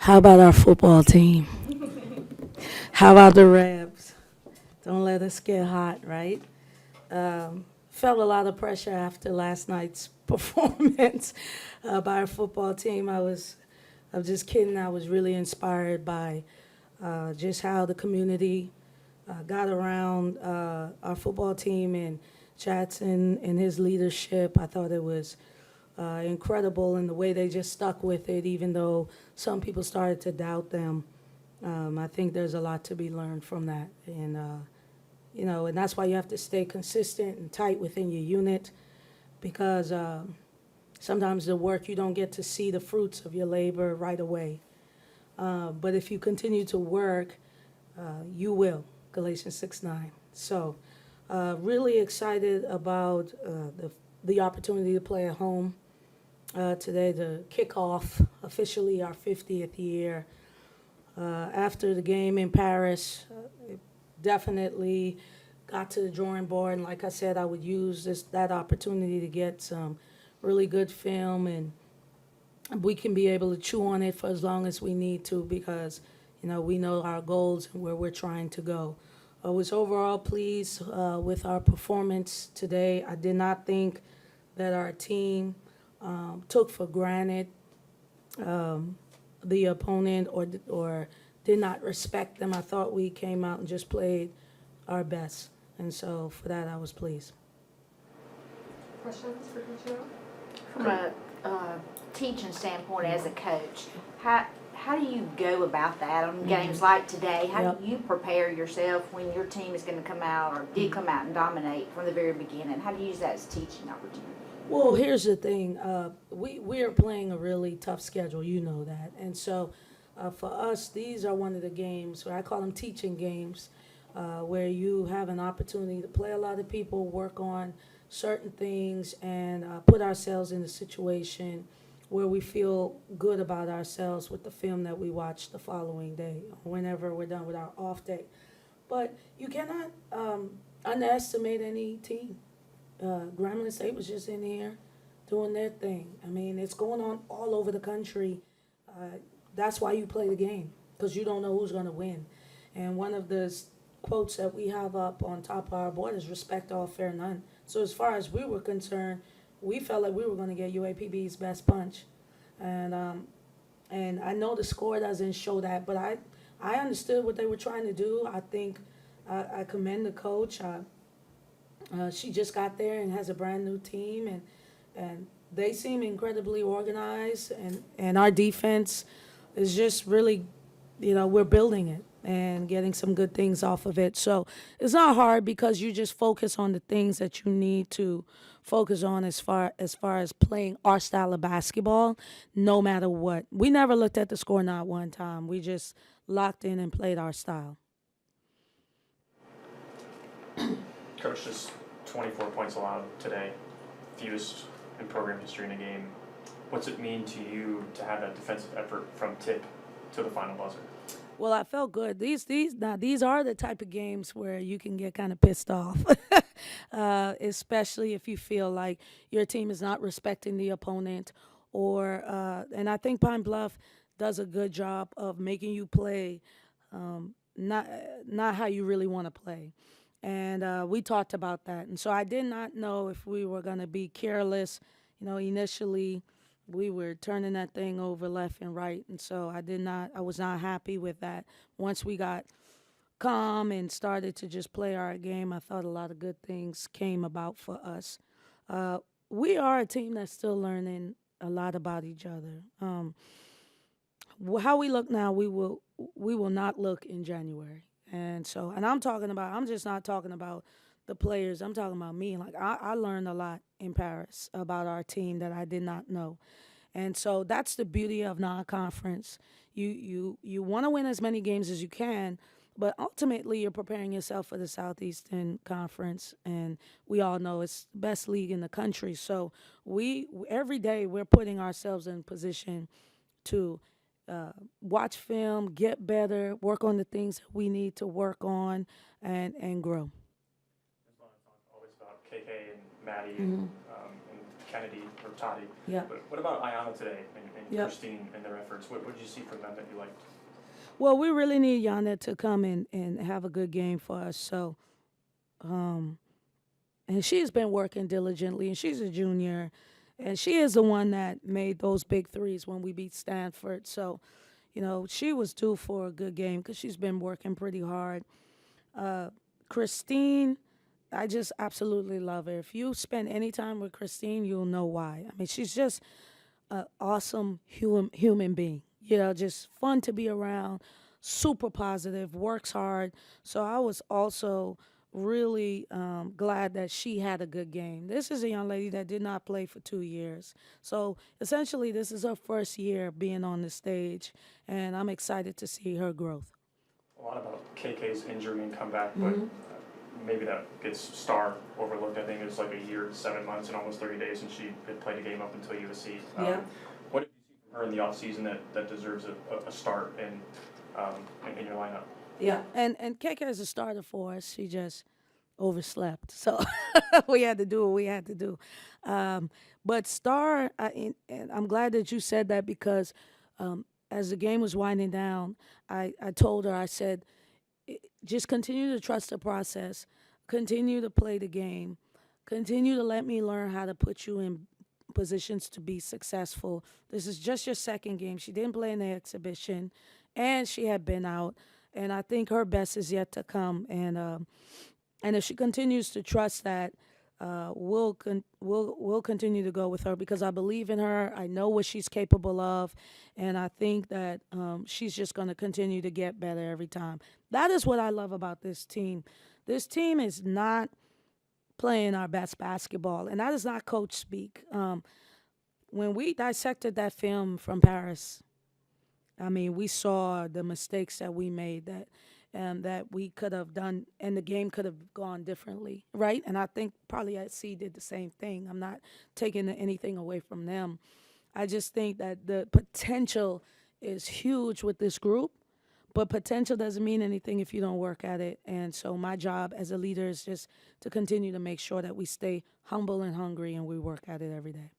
How about our football team? How about the Rebs? Don't let us get hot, right? Felt a lot of pressure after last night's performance by our football team. I'm just kidding. I was really inspired by just how the community got around our football team and Jackson and his leadership. I thought it was incredible in the way they just stuck with it, even though some people started to doubt them. I think there's a lot to be learned from that, and and that's why you have to stay consistent and tight within your unit, because sometimes the work you don't get to see the fruits of your labor right away. But if you continue to work, you will. Galatians 6:9. So, really excited about the opportunity to play at home today to kick off officially our 50th year. After the game in Paris, definitely got to the drawing board, and like I said, I would use that opportunity to get some really good film, and we can be able to chew on it for as long as we need to, because we know our goals and where we're trying to go. I was overall pleased with our performance today. I did not think that our team took for granted the opponent or did not respect them. I thought we came out and just played our best, and so for that I was pleased. Questions for Coach Yolett? From a teaching standpoint as a coach, how do you go about that on games like today? How do you prepare yourself when your team is going to come out or did come out and dominate from the very beginning? How do you use that as a teaching opportunity? Well, here's the thing. We are playing a really tough schedule, you know that. And so for us, these are one of the games, where I call them teaching games, where you have an opportunity to play a lot of people, work on certain things, and put ourselves in a situation where we feel good about ourselves with the film that we watch the following day, whenever we're done with our off day. But you cannot underestimate any team. Grambling State was just in here doing their thing. I mean, it's going on all over the country. That's why you play the game, because you don't know who's going to win. And one of the quotes that we have up on top of our board is respect all, fear none. So as far as we were concerned, we felt like we were going to get UAPB's best punch. And I know the score doesn't show that, but I understood what they were trying to do. I think I commend the coach. She just got there and has a brand new team, and they seem incredibly organized, and our defense is just really, we're building it and getting some good things off of it. So it's not hard, because you just focus on the things that you need to focus on as far as playing our style of basketball, no matter what. We never looked at the score, not one time. We just locked in and played our style. Coach, just 24 points allowed today, fewest in program history in a game. What's it mean to you to have that defensive effort from tip to the final buzzer? Well, I felt good. These are the type of games where you can get kind of pissed off, especially if you feel like your team is not respecting the opponent, or and I think Pine Bluff does a good job of making you play not how you really want to play. And we talked about that. And so I did not know if we were going to be careless. Initially we were turning that thing over left and right. And so I was not happy with that. Once we got calm and started to just play our game, I thought a lot of good things came about for us. We are a team that's still learning a lot about each other. How we look now, we will not look in January. And I'm just not talking about the players. I'm talking about me. Like, I learned a lot in Paris about our team that I did not know. And so that's the beauty of non-conference. You want to win as many games as you can, but ultimately you're preparing yourself for the Southeastern Conference, and we all know it's the best league in the country. So every day we're putting ourselves in position to watch film, get better, work on the things that we need to work on, and grow. It's always about KK and Maddie and Kennedy or Toddy. Yeah. But what about Ayana today and Yep. Christine and their efforts. What did you see from them that you liked? Well, we really need Yolett to come and have a good game for us. So, and she's been working diligently, and she's a junior, and she is the one that made those big threes when we beat Stanford. So, she was due for a good game because she's been working pretty hard. Christine, I just absolutely love her. If you spend any time with Christine, you'll know why. I mean, she's just an awesome human being. Just fun to be around, super positive, works hard. So I was also really glad that she had a good game. This is a young lady that did not play for 2 years. So essentially, this is her first year being on the stage, and I'm excited to see her growth. A lot about KK's injury and comeback, but maybe that gets Star overlooked. I think it was like a year, 7 months, and almost 30 days, and she had played a game up until USC. Yeah. What did you see from her in the offseason that deserves a start in your lineup? Yeah, and KK is a starter for us. She just overslept, so we had to do what we had to do. But Star, and I'm glad that you said that because as the game was winding down, I told her, I said, just continue to trust the process, continue to play the game, continue to let me learn how to put you in positions to be successful. This is just your second game. She didn't play in the exhibition, and she had been out. And I think her best is yet to come. And if she continues to trust that, we'll continue to go with her because I believe in her. I know what she's capable of, and I think that she's just going to continue to get better every time. That is what I love about this team. This team is not playing our best basketball, and that is not coach speak. When we dissected that film from Paris, I mean, we saw the mistakes that we made that we could have done, and the game could have gone differently, right? And I think probably SC did the same thing. I'm not taking anything away from them. I just think that the potential is huge with this group, but potential doesn't mean anything if you don't work at it. And so my job as a leader is just to continue to make sure that we stay humble and hungry and we work at it every day.